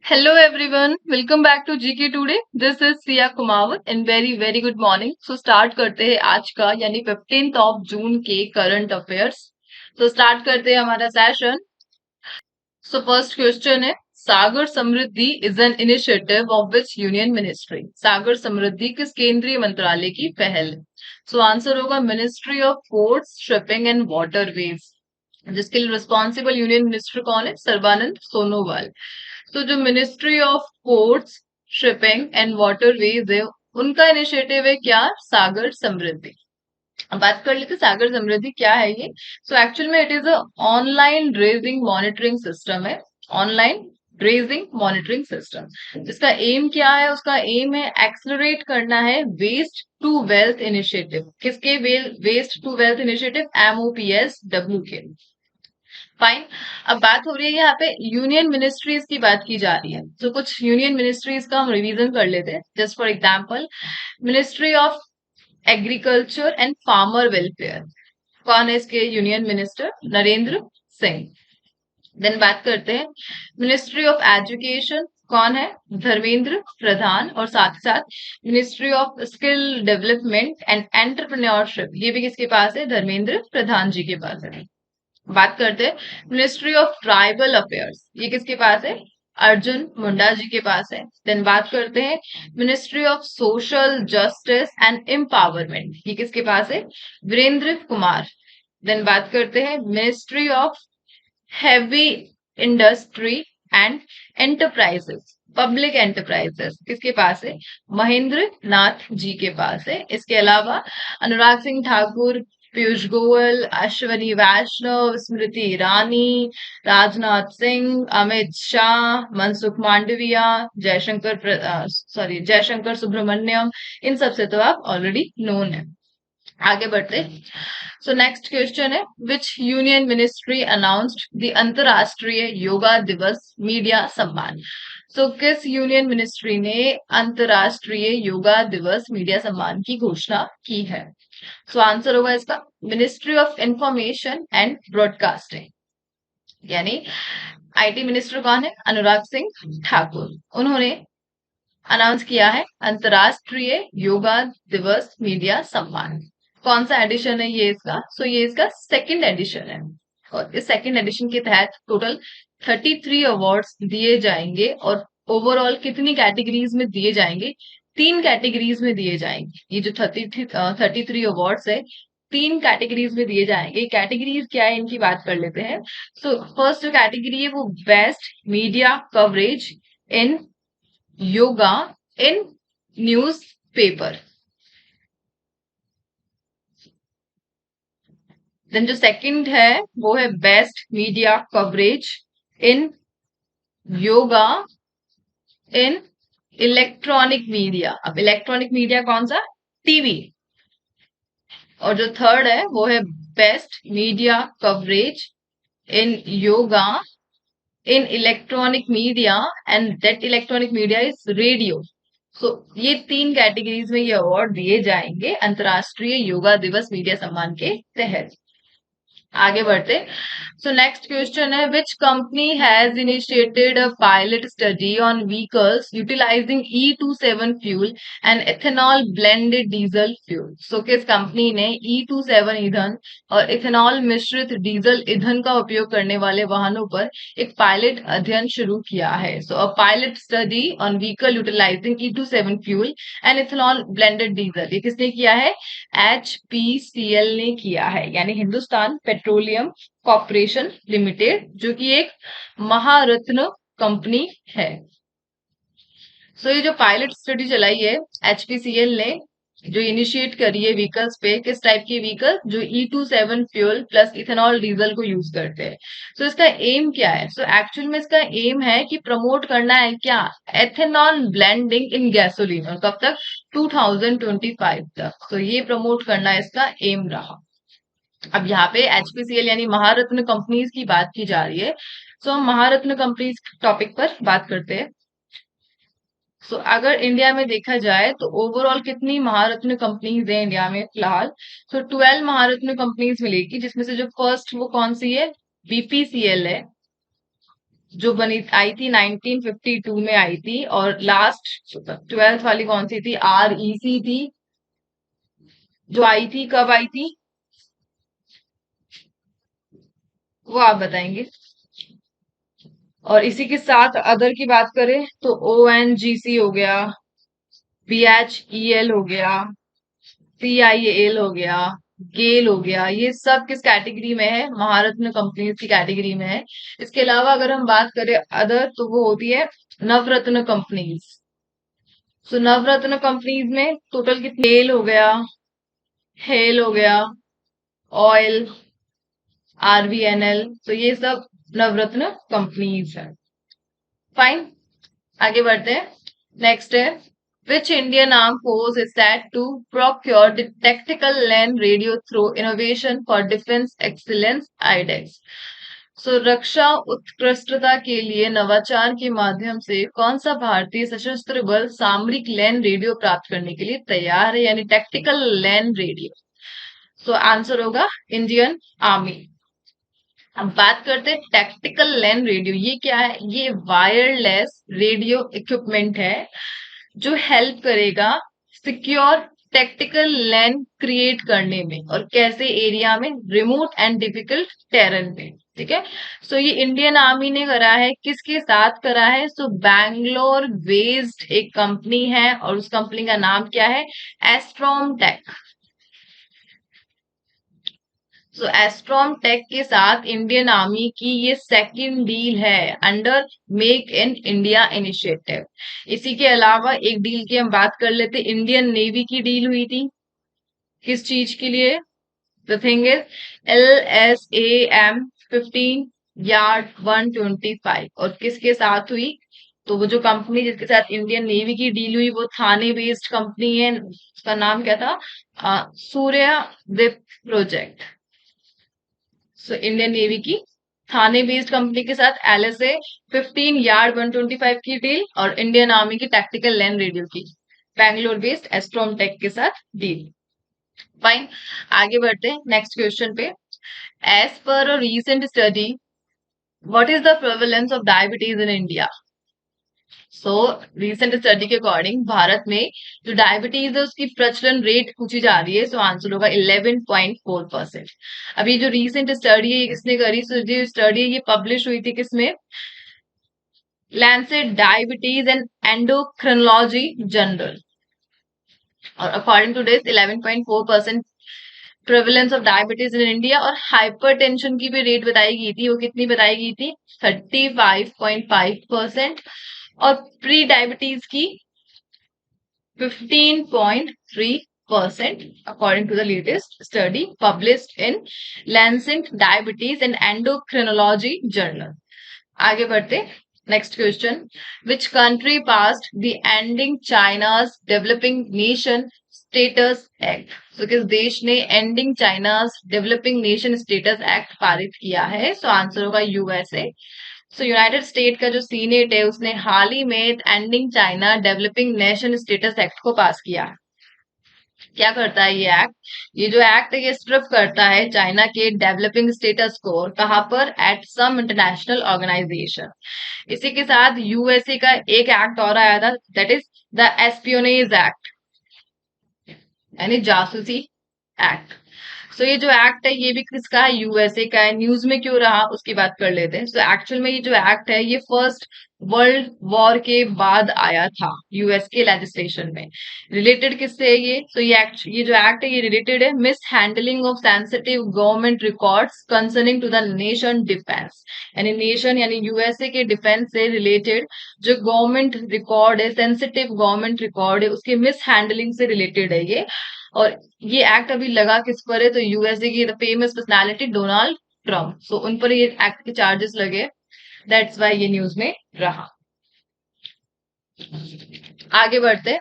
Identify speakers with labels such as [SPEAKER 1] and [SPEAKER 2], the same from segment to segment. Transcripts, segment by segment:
[SPEAKER 1] Hello everyone, welcome back to GK Today. This is Siya Kumawat and very good morning. So start करते हैं आज का यानी 15th of June के current affairs. तो start करते हैं हमारा सेशन. सो फर्स्ट क्वेश्चन है Sagar Samriddhi is an initiative of which union ministry. Sagar Samriddhi किस केंद्रीय मंत्रालय की पहल है? सो आंसर होगा ministry of ports shipping and waterways, जिसके लिए रिस्पॉन्सिबल यूनियन मिनिस्टर कौन है? सर्बानंद सोनोवाल. तो जो ministry of ports shipping and waterways है उनका इनिशिएटिव है क्या? सागर समृद्धि. अब बात कर लेते सागर समृद्धि क्या है ये. सो एक्चुअल में it is a online dredging monitoring system है. ऑनलाइन ड्रेजिंग मॉनिटरिंग सिस्टम जिसका एम क्या है? उसका एम है एक्सलरेट करना है वेस्ट टू वेल्थ इनिशिएटिव. किसके? Waste to wealth initiative MOPSW के. फाइन. अब बात हो रही है यहाँ पे यूनियन मिनिस्ट्रीज की बात की जा रही है. तो कुछ यूनियन मिनिस्ट्रीज का हम रिवीजन कर लेते हैं. Just for example ministry of agriculture and farmer welfare. कौन है इसके union minister? Narendra Singh. Then बात करते हैं मिनिस्ट्री ऑफ एजुकेशन. कौन है? धर्मेंद्र प्रधान. और साथ ही साथ ministry of skill development and entrepreneurship, ये भी किसके पास है? धर्मेंद्र प्रधान जी के पास है. बात करते हैं मिनिस्ट्री ऑफ ट्राइबल अफेयर्स, ये किसके पास है? अर्जुन मुंडा जी के पास है. देन बात करते हैं ministry of social justice and empowerment, ये किसके पास है? वीरेंद्र कुमार. देन बात करते हैं ministry of heavy industry and enterprises, public enterprises, किसके पास है? महेंद्र नाथ जी के पास है. इसके अलावा अनुराग सिंह ठाकुर, पीयूष गोयल, अश्वनी वैष्णव, स्मृति ईरानी, राजनाथ सिंह, अमित शाह, मनसुख मांडविया, जयशंकर सुब्रमण्यम, इन सब से तो आप ऑलरेडी नोन है. आगे बढ़ते. सो नेक्स्ट क्वेश्चन है विच यूनियन मिनिस्ट्री अनाउंस्ड द अंतरराष्ट्रीय योगा दिवस मीडिया सम्मान. सो किस यूनियन मिनिस्ट्री ने अंतरराष्ट्रीय योगा दिवस मीडिया सम्मान की घोषणा की है? सो आंसर होगा इसका ministry of information and broadcasting, यानी IT मिनिस्टर कौन है? अनुराग सिंह ठाकुर. उन्होंने अनाउंस किया है अंतरराष्ट्रीय योगा दिवस मीडिया सम्मान. कौन सा एडिशन है ये इसका? सो ये इसका सेकंड एडिशन है. और इस सेकंड एडिशन के तहत टोटल 33 अवार्ड्स दिए जाएंगे. और ओवरऑल कितनी कैटेगरीज में दिए जाएंगे? 3 कैटेगरीज में दिए जाएंगे. ये जो 33 अवार्ड्स है 3 कैटेगरीज में दिए जाएंगे. कैटेगरीज क्या है इनकी बात कर लेते हैं. सो फर्स्ट जो कैटेगरी है वो best media coverage in yoga in newspaper पेपर. देन जो सेकंड है वो है best media coverage in yoga in electronic media. अब इलेक्ट्रॉनिक मीडिया कौन सा? टीवी. और जो थर्ड है वो है best media coverage in yoga in electronic media and that electronic media is radio. So ये 3 कैटेगरीज में ये अवार्ड दिए जाएंगे अंतरराष्ट्रीय योगा दिवस मीडिया सम्मान के तहत. आगे बढ़ते. सो नेक्स्ट क्वेश्चन है which company has initiated a pilot study on vehicles utilising E27 fuel and ethanol blended diesel fuel. So किस कंपनी ने E27 ईंधन और इथेनॉल मिश्रित डीजल ईंधन का उपयोग करने वाले वाहनों पर एक पायलट अध्ययन शुरू किया है? So a pilot study on vehicle utilising E27 fuel and ethanol blended diesel, ये किसने किया है? HPCL ने किया है, यानी हिंदुस्तान पेट्रोलियम कॉर्पोरेशन लिमिटेड, जो कि एक महारत्न कंपनी है. सो ये जो पायलट स्टडी चलाई है HPCL ने, जो इनिशिएट करी है व्हीकल्स पे, किस टाइप की व्हीकल? जो E27 fuel plus ethanol diesel को यूज करते हैं. सो इसका एम क्या है? सो एक्चुअल में इसका एम है कि प्रमोट करना है क्या? एथेनॉल ब्लेंडिंग इन गैसोलीन. और कब तक? 2025 तक. तो ये प्रमोट करना इसका एम रहा. अब यहाँ पे HPCL यानी महारत्न कंपनीज की बात की जा रही है. सो हम महारत्न कंपनीज टॉपिक पर बात करते हैं. सो अगर इंडिया में देखा जाए तो ओवरऑल कितनी महारत्न कंपनीज है इंडिया में फिलहाल? सो 12 महारत्न कंपनीज मिलेगी, जिसमें से जो फर्स्ट वो कौन सी है? BPCL है. जो बनी आई थी 1952 में आई थी, और लास्ट 12th वाली कौन सी थी, REC थी, जो आई थी, कब आई थी वो आप बताएंगे। और इसी के साथ अदर की बात करें तो ONGC हो गया, BHEL हो गया, CIAL हो गया, गेल हो गया, ये सब किस कैटेगरी में है, महारत्न कंपनीज की कैटेगरी में है। इसके अलावा अगर हम बात करें अदर, तो वो होती है नवरत्न कंपनीज। सो नवरत्न कंपनीज में टोटल कितने, हेल हो गया, हेल हो गया, ऑयल, RVNL, तो ये सब नवरत्न कंपनीज है। फाइन, आगे बढ़ते हैं। नेक्स्ट है, which Indian armed force is said to procure the tactical land radio through innovation for defense excellence IDEX? सो रक्षा उत्कृष्टता के लिए नवाचार के माध्यम से कौन सा भारतीय सशस्त्र बल सामरिक लैंड रेडियो प्राप्त करने के लिए तैयार है, यानी टैक्टिकल लैंड रेडियो? सो आंसर होगा इंडियन आर्मी। अब बात करते हैं टैक्टिकल लैंड रेडियो, ये क्या है, ये वायरलेस रेडियो इक्विपमेंट है जो हेल्प करेगा सिक्योर टैक्टिकल लैंड क्रिएट करने में, और कैसे एरिया में, रिमोट एंड डिफिकल्ट टेरेन में। ठीक है, सो ये इंडियन आर्मी ने करा है, किसके साथ करा है, सो बैंगलोर बेस्ड एक कंपनी है, और उस कंपनी का नाम क्या है, एस्ट्रॉम टेक। सो एस्ट्रॉम टेक के साथ इंडियन आर्मी की ये सेकंड डील है under make in India initiative. इसी के अलावा एक डील की हम बात कर लेते, इंडियन नेवी की डील हुई थी, किस चीज के लिए, the thing is LSAM-15 yard 125, और किसके साथ हुई, तो वो जो कंपनी जिसके साथ इंडियन नेवी की डील हुई वो थाने बेस्ड कंपनी है, उसका नाम क्या था, सूर्या दिप प्रोजेक्ट। सो इंडियन नेवी की थाने बेस्ड कंपनी के साथ LSA-15 यार्ड 125 की डील, और इंडियन आर्मी की टैक्टिकल लैंड रेडियो की बैंगलोर बेस्ड एस्ट्रोम टेक के साथ डील। फाइन, आगे बढ़ते हैं नेक्स्ट क्वेश्चन पे। As per a recent study, what is the prevalence of diabetes in India? So recent study के अकॉर्डिंग भारत में जो डायबिटीज है उसकी प्रचलन रेट पूछी जा रही है, सो आंसर होगा 11.4%। अभी जो रिसेंट स्टडी है किसने करी, सो जो स्टडी है ये पब्लिश हुई थी किसमें, Lancet diabetes and endocrinology journal, और according to this 11.4% prevalence of diabetes in India. और हाइपरटेंशन की भी रेट बताई गई थी, वो कितनी बताई गई थी, 35.5%, और प्री डायबिटीज की 15.3%, according to the latest study published in Lancet diabetes and endocrinology journal. आगे बढ़ते, next question, which country passed the ending China's developing nation status act? तो किस देश ने ending China's developing nation status act पारित किया है? सो आंसर होगा USA। सो यूनाइटेड स्टेट का जो सीनेट है उसने हाल ही में ending China developing nation status act को पास किया। क्या करता है ये एक्ट, ये जो एक्ट है ये स्ट्रिप करता है चाइना के डेवलपिंग स्टेटस को, और कहां पर, एट सम इंटरनेशनल ऑर्गेनाइजेशन। इसी के साथ USA का एक एक्ट और आया था, that is the espionage act, यानी जासूसी एक्ट। सो ये जो एक्ट है ये भी किसका है, USA का है। न्यूज में क्यों रहा उसकी बात कर लेते हैं। सो एक्चुअल में ये जो एक्ट है ये फर्स्ट वर्ल्ड वॉर के बाद आया था US के लेजिस्लेशन में। रिलेटेड किससे है ये, तो ये जो एक्ट है ये रिलेटेड है mishandling of sensitive government records concerning to the nation defence, यानी नेशन यानी USA के डिफेंस से रिलेटेड जो गवर्नमेंट रिकॉर्ड है, सेंसिटिव गवर्नमेंट रिकॉर्ड है, उसके मिस हैंडलिंग से रिलेटेड है ये। और ये एक्ट अभी लगा किस पर है, तो USA की फेमस पर्सनालिटी डोनाल्ड ट्रम्प, सो उन पर ये एक्ट के चार्जेस लगे, दैट्स वाई ये न्यूज में रहा। आगे बढ़ते,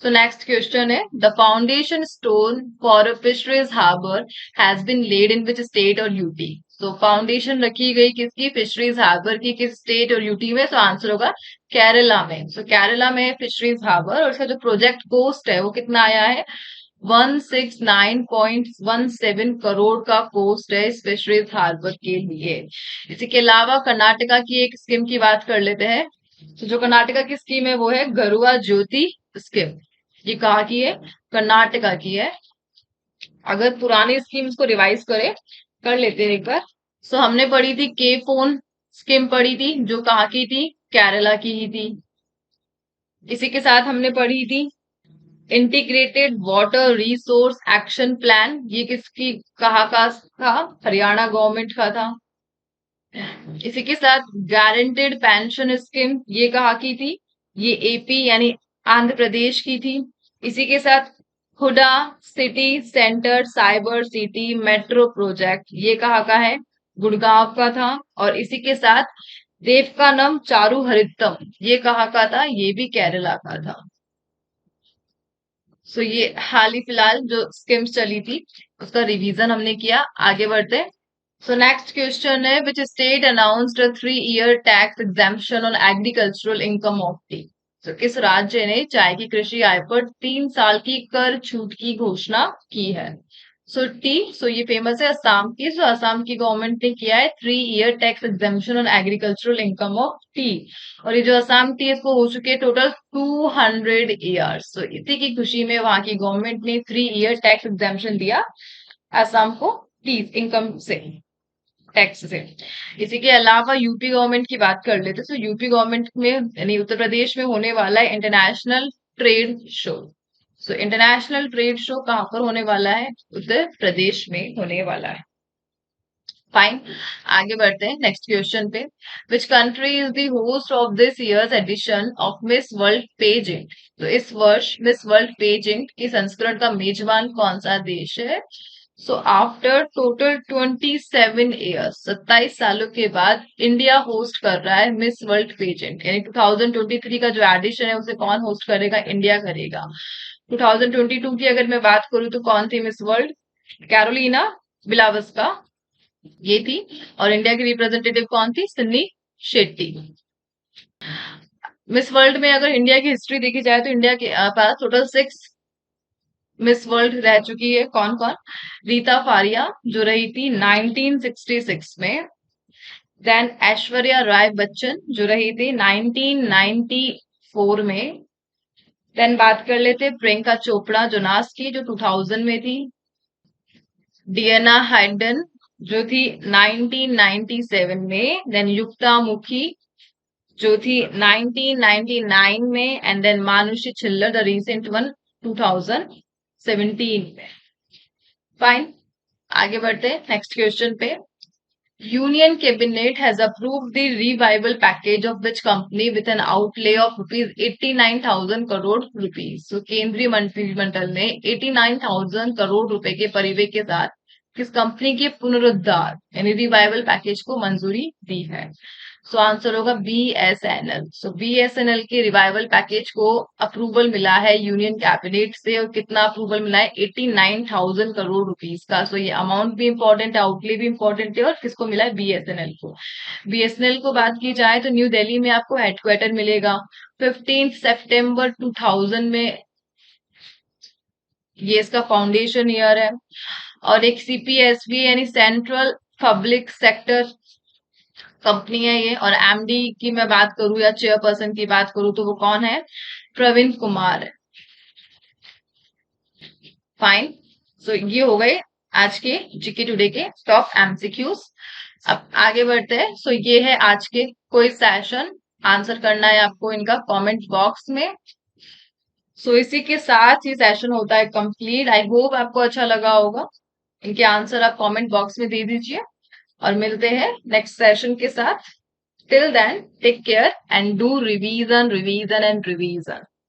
[SPEAKER 1] सो नेक्स्ट क्वेश्चन है, the foundation stone for a fisheries harbour has been laid in which state और UT? तो फाउंडेशन रखी गई किसकी, फिशरीज हार्बर की, किस स्टेट और UT में? तो आंसर होगा केरला में। सो केरला में फिशरीज हार्बर, और इसका जो प्रोजेक्ट कोस्ट है वो कितना आया है, 169.17 करोड़ का कॉस्ट है स्पेशलिस्ट हार्बर के लिए। इसी के अलावा कर्नाटका की एक स्कीम की बात कर लेते हैं। तो जो कर्नाटका की स्कीम है वो है गरुआ ज्योति स्कीम। ये कहाँ की है? कर्नाटका की है। अगर पुरानी स्कीम्स को रिवाइज कर लेते हैं एक बार। सो हमने पढ़ी थी के फोन स्कीम पढ़ी थी, जो कहाँ की थी? केरला की ही थी। इसी के साथ हमने पढ़ी थी integrated water resource action plan. ये किसकी कहाँ का था? हरियाणा गवर्नमेंट का था। इसी के साथ गारंटेड पेंशन स्कीम, ये कहाँ की थी? ये एपी यानी आंध्र प्रदेश की थी। इसी के साथ Huda city centre cyber city metro project, ये कहाँ का है? गुड़गांव का था। और इसी के साथ देवकानम चारू हरितम, ये कहाँ का था? ये भी केरला का था। सो ये हाल ही फिलहाल जो स्कीम्स चली थी उसका रिवीजन हमने किया। आगे बढ़ते। सो नेक्स्ट क्वेश्चन है which state announced a 3 year tax exemption on agricultural income of T. तो किस राज्य ने चाय की कृषि आय पर 3 साल की कर छूट की घोषणा की है? सो ये फेमस है असम की। सो असम की गवर्नमेंट ने किया है 3 year tax exemption on agricultural income of T. और ये जो असम टी है इसको हो चुके टोटल 200 ईयर्स। तो इसी की खुशी में वहां की गवर्नमेंट ने 3 ईयर टैक्स एग्जेम्पशन दिया असम को टी इनकम से, टैक्स से। इसी के अलावा यूपी गवर्नमेंट की बात कर लेते। तो यूपी गवर्नमेंट में यानी उत्तर प्रदेश में होने वाला है international trade show. So international trade show कहाँ पर होने वाला है? उत्तर प्रदेश में होने वाला है। फाइन, आगे बढ़ते हैं नेक्स्ट क्वेश्चन पे। Which country is the host of this year's edition of Miss World pageant. तो इस वर्ष मिस वर्ल्ड पेजेंट की संस्करण का मेजबान कौन सा देश है? सो आफ्टर टोटल 27 ईयर्स, 27 सालों के बाद इंडिया होस्ट कर रहा है मिस वर्ल्ड पेजेंट। यानी 2023 का जो एडिशन है उसे कौन होस्ट करेगा? इंडिया करेगा। 2022 की अगर मैं बात करूं तो कौन थी मिस वर्ल्ड? कैरोलिना बिलावस्का ये थी। और इंडिया की रिप्रेजेंटेटिव कौन थी? सिन्नी शेट्टी। मिस वर्ल्ड में अगर इंडिया की हिस्ट्री देखी जाए तो इंडिया के पास टोटल 6 मिस वर्ल्ड रह चुकी है। कौन कौन? रीता फारिया जो रही थी 1966 में। देन ऐश्वर्या राय बच्चन जो रही थी 1994 में। देन बात कर लेते प्रियंका चोपड़ा जोनास की जो 2000 में थी। डियना हाइडन जो थी 1997 में। देन युक्ता मुखी जो थी 1999 में। And then Manushi Chhillar the recent one 2017 में। फाइन, आगे बढ़ते हैं नेक्स्ट क्वेश्चन पे। Union cabinet has approved the revival package of which company with an outlay of ₹89,000 crore rupees. तो केंद्रीय मंत्रिमंडल ने 89,000 करोड़ रुपए के परिव्यय के साथ किस कंपनी के पुनरुद्धार यानी रिवाइवल पैकेज को मंजूरी दी है? सो आंसर होगा बीएसएनएल। सो बीएसएनएल के रिवाइवल पैकेज को अप्रूवल मिला है यूनियन कैबिनेट से। और कितना अप्रूवल मिला है? 89,000 करोड़ रुपीज का। सो ये अमाउंट भी इंपॉर्टेंट है, आउटले भी इंपॉर्टेंट है। और किसको मिला है? बीएसएनएल को। बीएसएनएल को बात की जाए तो न्यू दिल्ली में आपको हेडक्वार्टर मिलेगा। 15 सितंबर 2000 में ये इसका फाउंडेशन ईयर है। और एक सीपीएसबी यानी सेंट्रल पब्लिक सेक्टर कंपनी है ये। और एमडी की मैं बात करूं या चेयरपर्सन की बात करूं तो वो कौन है? प्रवीण कुमार है। फाइन, सो ये हो गए आज के जीके टुडे के टॉप एमसीक्यूज। अब आगे बढ़ते हैं। सो ये है आज के कोई सेशन, आंसर करना है आपको इनका कमेंट बॉक्स में। सो इसी के साथ ही सेशन होता है कंप्लीट। आई होप आपको अच्छा लगा होगा। इनके आंसर आप कमेंट बॉक्स में दे दीजिए और मिलते हैं नेक्स्ट सेशन के साथ। Till then, take care and do revision, revision and revision.